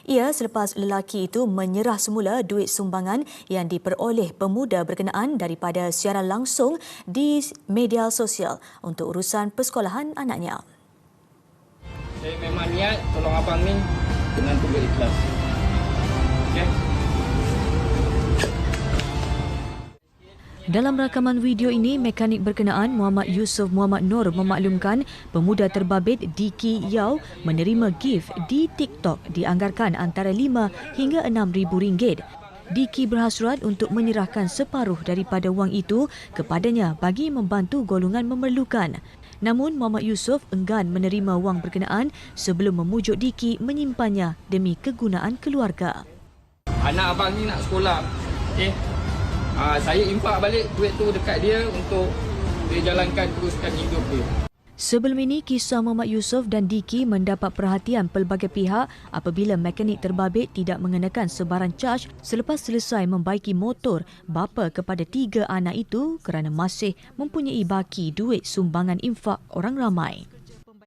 Ia selepas lelaki itu menyerah semula duit sumbangan yang diperoleh pemuda berkenaan daripada siaran langsung di media sosial untuk urusan persekolahan anaknya. Saya memang niat tolong abang ni dengan tulus ikhlas. Okey. Dalam rakaman video ini, mekanik berkenaan Muhammad Yusof Muhammad Nur memaklumkan pemuda terbabit Diki Yau menerima gift di TikTok dianggarkan antara RM5 hingga RM6,000. Diki berhasrat untuk menyerahkan separuh daripada wang itu kepadanya bagi membantu golongan memerlukan. Namun Muhammad Yusof enggan menerima wang berkenaan sebelum memujuk Diki menyimpannya demi kegunaan keluarga. Anak abang ni nak sekolah. Okey. Saya impak balik duit tu dekat dia untuk dia jalankan teruskan hidup dia. Sebelum ini, kisah Muhammad Yusof dan Diki mendapat perhatian pelbagai pihak apabila mekanik terbabit tidak mengenakan sebarang caj selepas selesai membaiki motor bapa kepada 3 anak itu kerana masih mempunyai baki duit sumbangan infak orang ramai.